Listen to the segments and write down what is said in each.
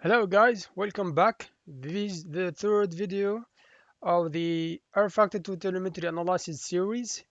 Hello guys, welcome back. This is the third video of the Rfactor 2 Telemetry Analysis series.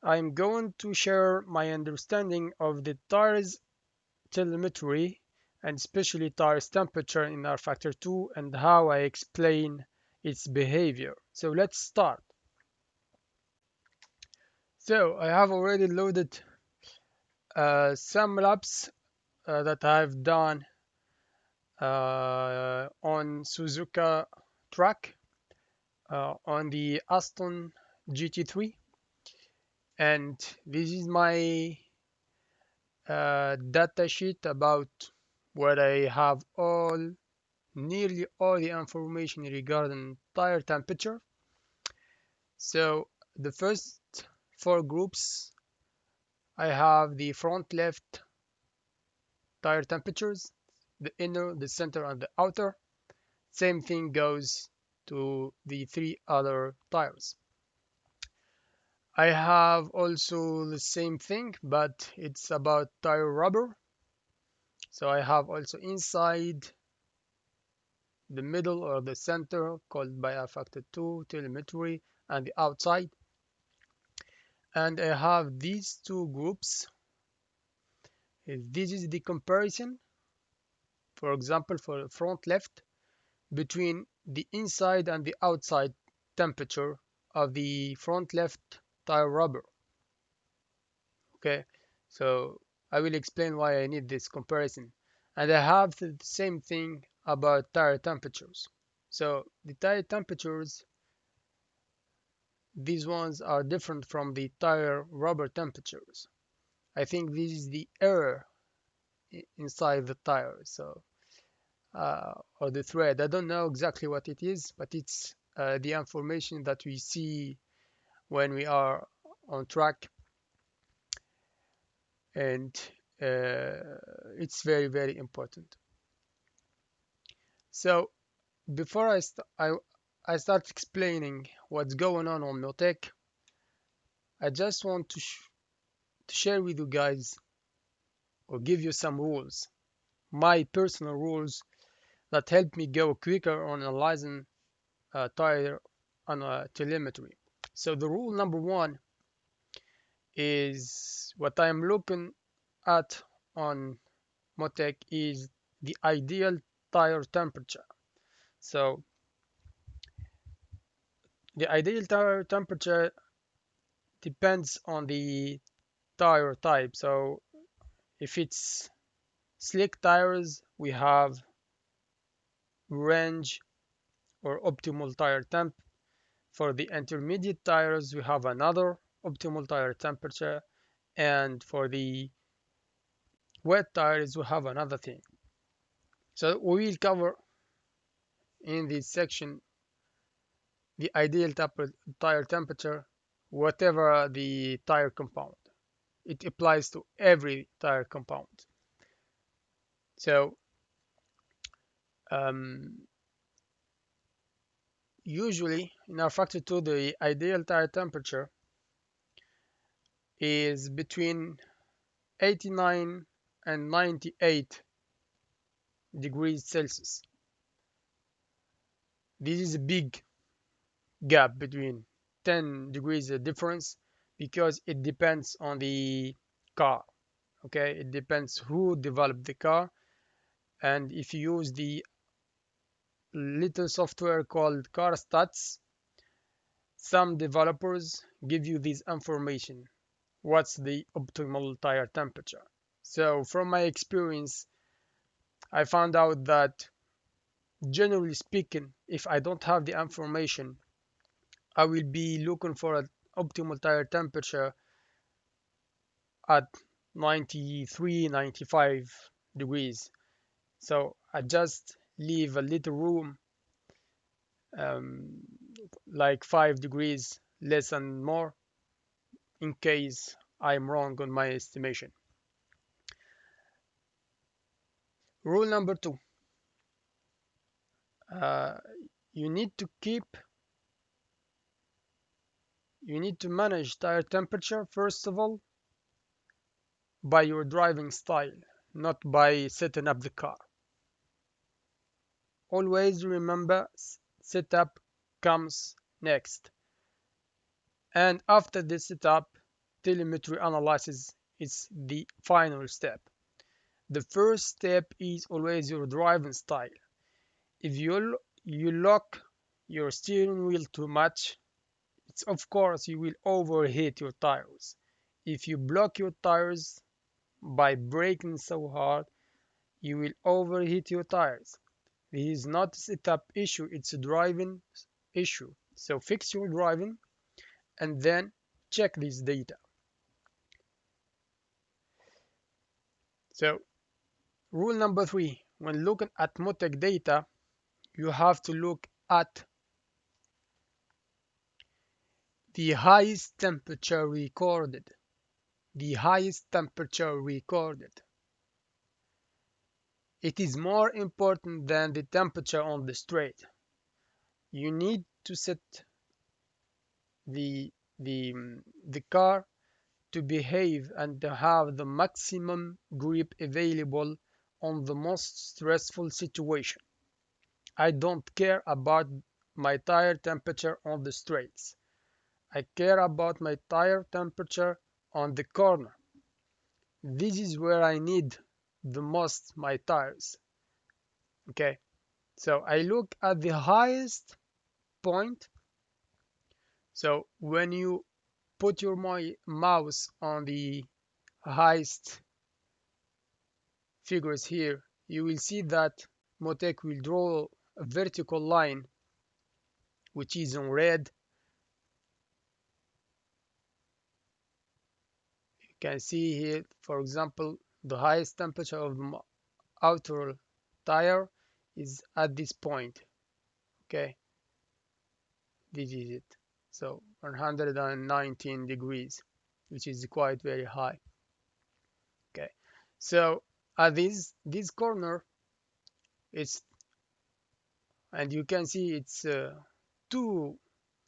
I'm going to share my understanding of the tires telemetry and especially tires temperature in Rfactor 2 and how I explain its behavior. So let's start. So I have already loaded some labs that I've done on Suzuka track on the Aston GT3, and this is my data sheet about where I have nearly all the information regarding tire temperature. So the first four groups, I have the front left tire temperatures, the inner, the center, and the outer. Same thing goes to the three other tires. I have also the same thing, but it's about tire rubber. So I have also inside, the middle or the center, called by Rfactor 2 telemetry, and the outside. And I have these two groups. This is the comparison, for example, for the front left, between the inside and the outside temperature of the front left tire rubber. Okay, so I will explain why I need this comparison. And I have the same thing about tire temperatures. So the tire temperatures, these ones are different from the tire rubber temperatures. I think this is the error inside the tire, so or the thread. I don't know exactly what it is, but it's the information that we see when we are on track, and it's very, very important. So before I start explaining what's going on Motec, I just want to share with you guys or give you some rules, my personal rules that help me go quicker on analyzing tire on telemetry. So the rule number one is what I'm looking at on Motec is the ideal tire temperature. So the ideal tire temperature depends on the tire type. So if it's slick tires, we have range or optimal tire temp. For the intermediate tires, we have another optimal tire temperature, and for the wet tires, we have another thing. So we will cover in this section the ideal tire temperature, whatever the tire compound. It applies to every tire compound. So usually in Rfactor 2, the ideal tire temperature is between 89 and 98 degrees Celsius. This is a big gap between 10 degrees difference because it depends on the car. Okay, it depends who developed the car, and if you use the little software called car stats, some developers give you this information, what's the optimal tire temperature. So from my experience, I found out that generally speaking, if I don't have the information, I will be looking for an optimal tire temperature at 93, 95 degrees. So I just leave a little room, um, like 5 degrees less and more, in case I'm wrong on my estimation. Rule number two, uh, you need to manage tire temperature first of all by your driving style, not by setting up the car. always remember setup comes next. And after the setup, telemetry analysis is the final step. The first step is always your driving style. If you lock your steering wheel too much, it's of course you will overheat your tires. If you block your tires by braking so hard, you will overheat your tires. This is not a setup issue, it's a driving issue. So fix your driving and then check this data. So rule number 3, when looking at Motec data, you have to look at the highest temperature recorded. The highest temperature recorded. It is more important than the temperature on the straight. You need to set the the car to behave and to have the maximum grip available on the most stressful situation. I don't care about my tire temperature on the straights. I care about my tire temperature on the corner. This is where I need the most my tires. Okay, so I look at the highest point. So when you put your mouse on the highest figures here, you will see that Motec will draw a vertical line which is on red. You can see here, for example, the highest temperature of the outer tire is at this point. Okay, this is it. So 119 degrees, which is quite very high. Okay, so at this corner, it's and you can see it's two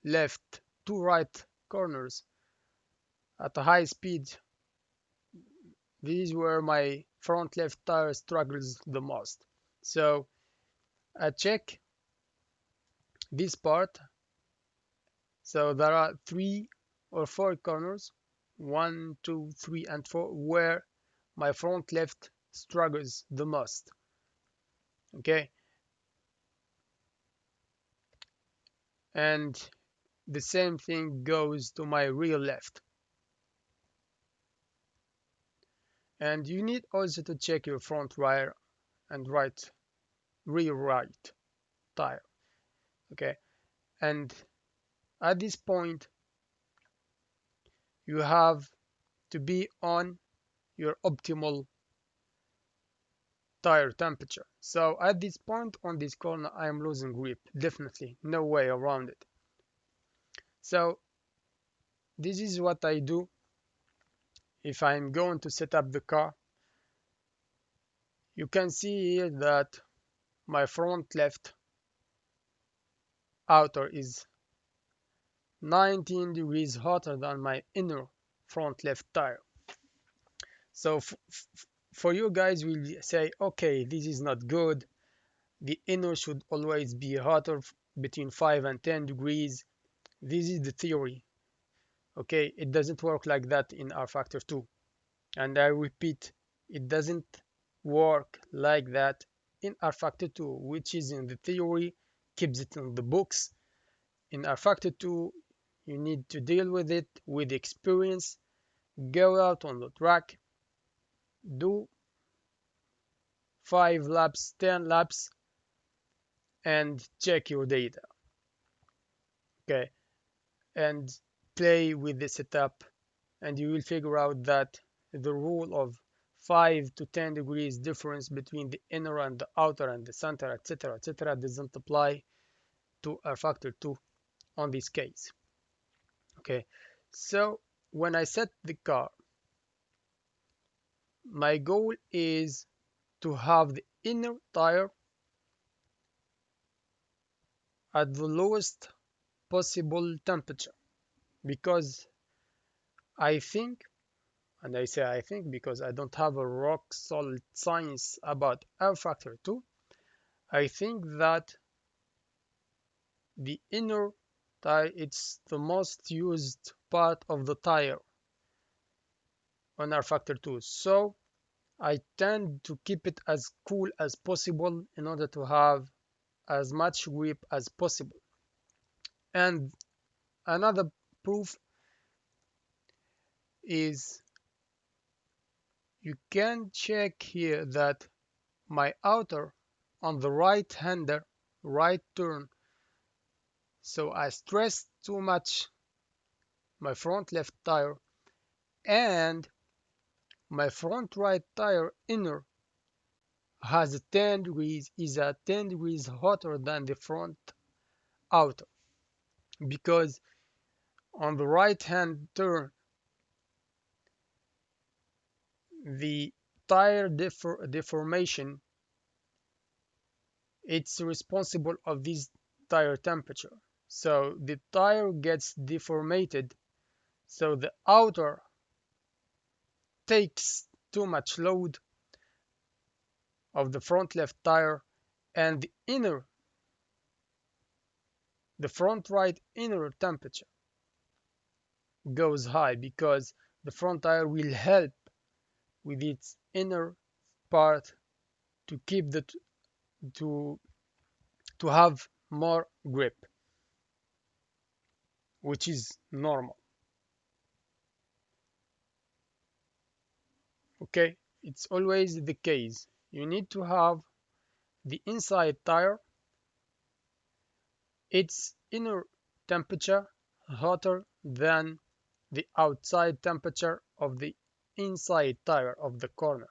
left, two right corners at a high speed. This is where my front left tire struggles the most. So I check this part. So there are 3 or 4 corners, 1, 2, 3, and 4, where my front left struggles the most. Okay, and the same thing goes to my rear left. And you need also to check your front rear and rear right tire. Okay, and at this point you have to be on your optimal tire temperature. So at this point on this corner I am losing grip, definitely, no way around it. So this is what I do if I'm going to set up the car. You can see here that my front left outer is 19 degrees hotter than my inner front left tire. So for you guys will say, okay, this is not good. The inner should always be hotter between 5 and 10 degrees. This is the theory. Okay, it doesn't work like that in Rfactor 2. And I repeat, it doesn't work like that in Rfactor 2, which is in the theory, keeps it in the books. In Rfactor 2, you need to deal with it with experience, go out on the track, do 5 laps, 10 laps, and check your data. Okay, and play with the setup, and you will figure out that the rule of 5 to 10 degrees difference between the inner and the outer and the center, etc., doesn't apply to Rfactor 2 on this case. Okay, so when I set the car, my goal is to have the inner tire at the lowest possible temperature, because I think, and I say I think because I don't have a rock solid science about Rfactor 2, I think that the inner tire, it's the most used part of the tire on Rfactor 2. So I tend to keep it as cool as possible in order to have as much grip as possible. And another proof is you can check here that my outer on the right hander, right turn, so I stressed too much my front left tire, and my front right tire inner has a 10 degrees, is a 10 degrees hotter than the front outer, because on the right hand turn the tire deformation, it's responsible of this tire temperature. So the tire gets deformated, so the outer takes too much load of the front left tire, and the inner, the front right inner temperature goes high, because the front tire will help with its inner part to keep the to to have more grip, which is normal. Okay, it's always the case. You need to have the inside tire, its inner temperature hotter than the outside temperature of the inside tire of the corner.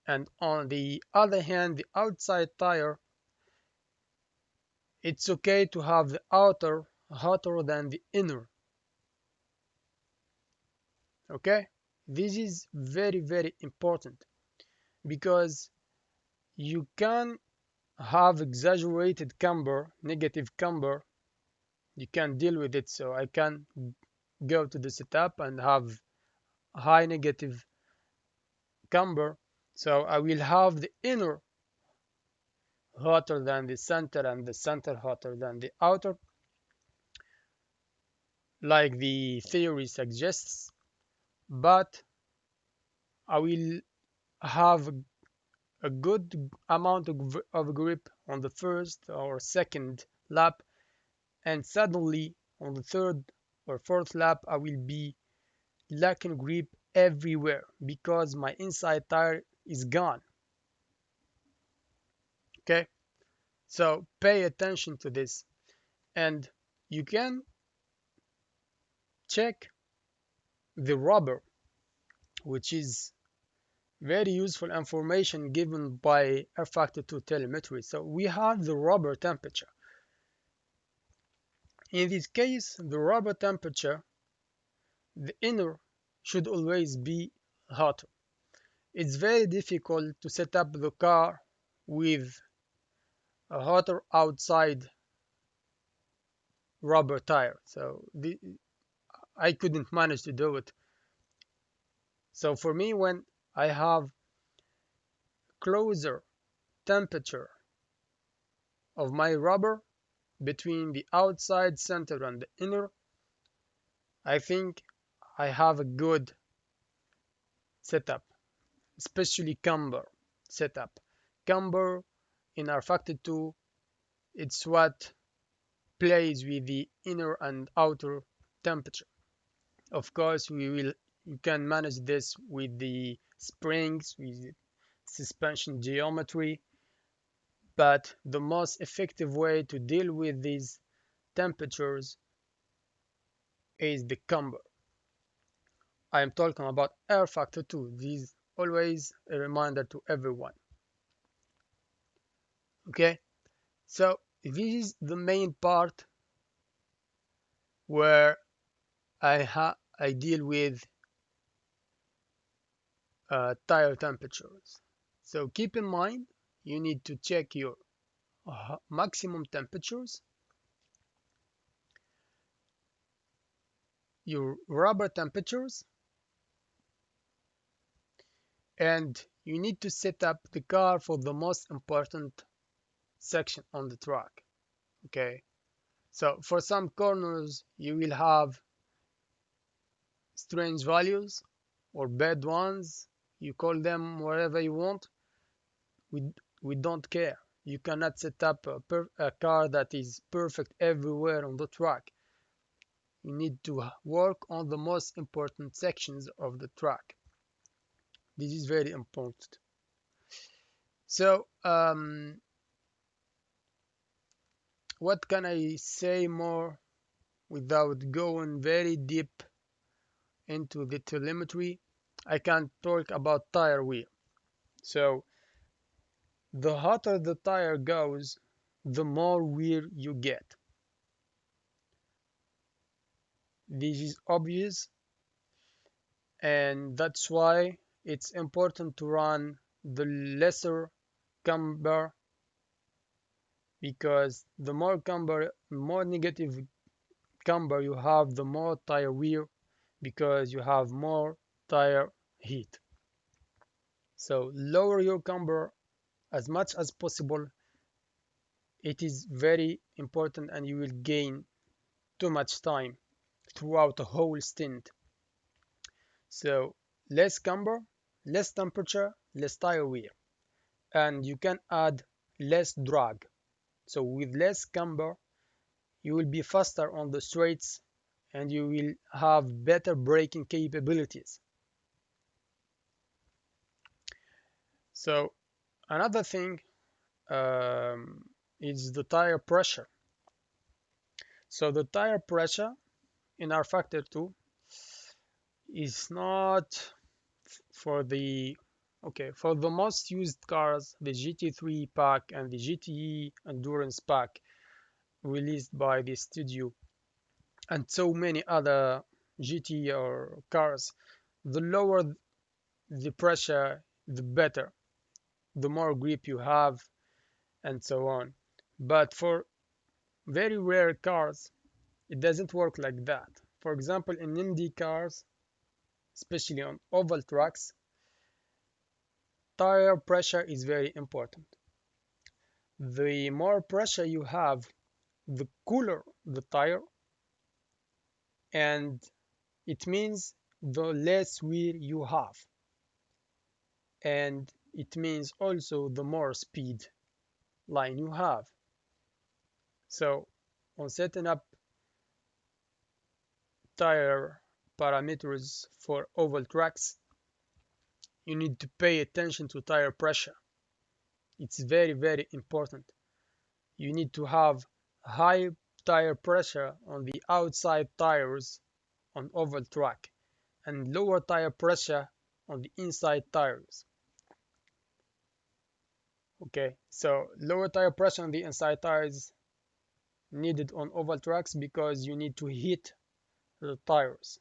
And on the other hand, the outside tire, it's okay to have the outer hotter than the inner. Okay, this is very, very important, because you can have exaggerated camber, negative camber. You can deal with it. So I can go to the setup and have high negative camber, so I will have the inner hotter than the center and the center hotter than the outer, like the theory suggests, but I will have a good amount of grip on the first or second lap, and suddenly on the third or fourth lap I will be lacking grip everywhere because my inside tire is gone. Okay, so pay attention to this, and you can check the rubber, which is very useful information given by Rfactor 2 telemetry. So we have the rubber temperature. In this case, the rubber temperature, the inner should always be hotter. It's very difficult to set up the car with a hotter outside rubber tire. So I couldn't manage to do it. So for me, when I have closer temperature of my rubber between the outside center and the inner, I think I have a good setup, especially camber setup. Camber in Rfactor 2, it's what plays with the inner and outer temperature. Of course, you can manage this with the springs, with suspension geometry, but the most effective way to deal with these temperatures is the camber. I am talking about Rfactor 2. This is always a reminder to everyone. Okay, so this is the main part where I deal with tire temperatures. So keep in mind, you need to check your maximum temperatures, your rubber temperatures, and you need to set up the car for the most important section on the track. Okay, so for some corners you will have strange values or bad ones, you call them whatever you want. We don't care. You cannot set up a car that is perfect everywhere on the track. You need to work on the most important sections of the track. This is very important. So what can I say more without going very deep into the telemetry? I can talk about tire wear. So the hotter the tire goes, the more wear you get. This is obvious, and that's why it's important to run the lesser camber, because the more negative camber you have, the more tire wear, because you have more tire heat. So lower your camber as much as possible. It is very important, and you will gain too much time throughout the whole stint. So less camber, less temperature, less tire wear, and you can add less drag. So with less camber, you will be faster on the straights and you will have better braking capabilities. So another thing is the tire pressure. So the tire pressure in Rfactor 2 is not for the for the most used cars, the GT3 pack and the GTE Endurance pack released by the studio, and so many other GT or cars. The lower the pressure, the better, the more grip you have, and so on. But for very rare cars, it doesn't work like that. For example, in Indy cars, especially on oval tracks, tire pressure is very important. The more pressure you have, the cooler the tire, and it means the less wear you have, and it means also the more speed line you have. So on setting up tire parameters for oval tracks, you need to pay attention to tire pressure. It's very important. You need to have high tire pressure on the outside tires on oval track and lower tire pressure on the inside tires. Okay, so lower tire pressure on the inside tires needed on oval tracks because you need to heat the tires,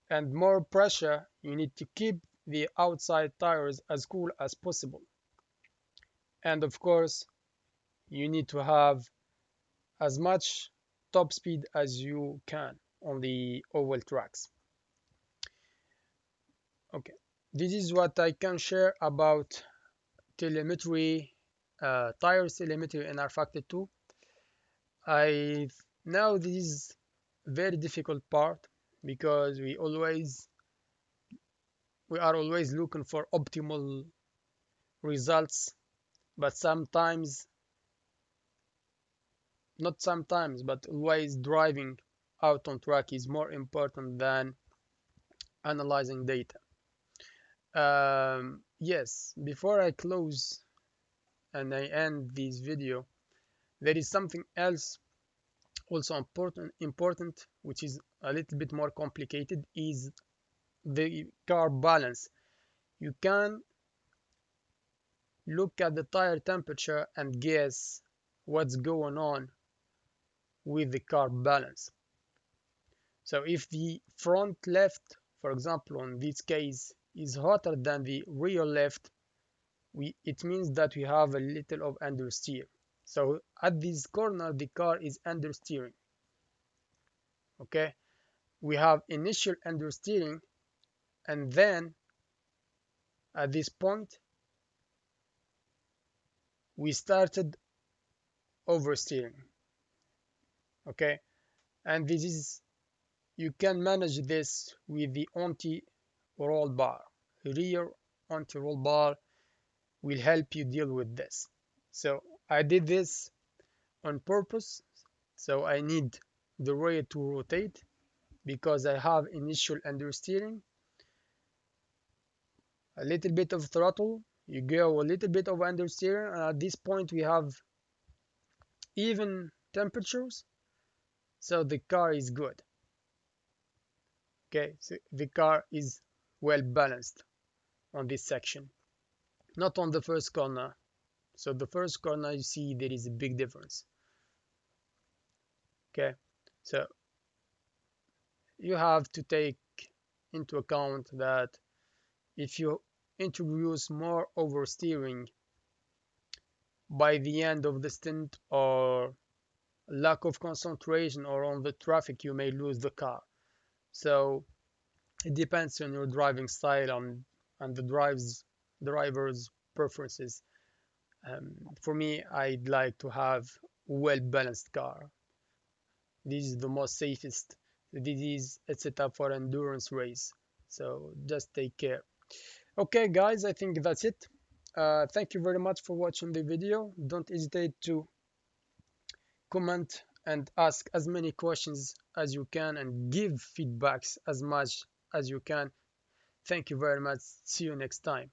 and more pressure you need to keep the outside tires as cool as possible. And of course, you need to have as much top speed as you can on the oval tracks. Okay, this is what I can share about telemetry, tire telemetry in Rfactor 2. I know this is very difficult part because we are always looking for optimal results, but sometimes, not sometimes, but always driving out on track is more important than analyzing data. Yes, before I close and I end this video, there is something else also important, which is a little bit more complicated, is the car balance. You can look at the tire temperature and guess what's going on with the car balance. So if the front left, for example, in this case, is hotter than the rear left, it means that we have a little of understeer. So at this corner, the car is understeering. Okay, we have initial understeering, and then at this point we started oversteering. Okay, and this is, you can manage this with the anti-roll bar. Rear anti-roll bar will help you deal with this. So I did this on purpose. So I need the rear to rotate because I have initial understeering, a little bit of throttle, you go a little bit of understeering, and at this point we have even temperatures, so the car is good. Okay, so the car is well balanced on this section, not on the first corner. So the first corner, you see there is a big difference. Okay, so you have to take into account that if you introduce more oversteering by the end of the stint, or lack of concentration, or on the traffic, you may lose the car. So it depends on your driving style and the driver's preferences. For me, I'd like to have a well balanced car. This is the most safest. This is a setup for endurance race. So just take care. Okay, guys, I think that's it. Thank you very much for watching the video. Don't hesitate to comment and ask as many questions as you can and give feedbacks as much as you can. Thank you very much. See you next time.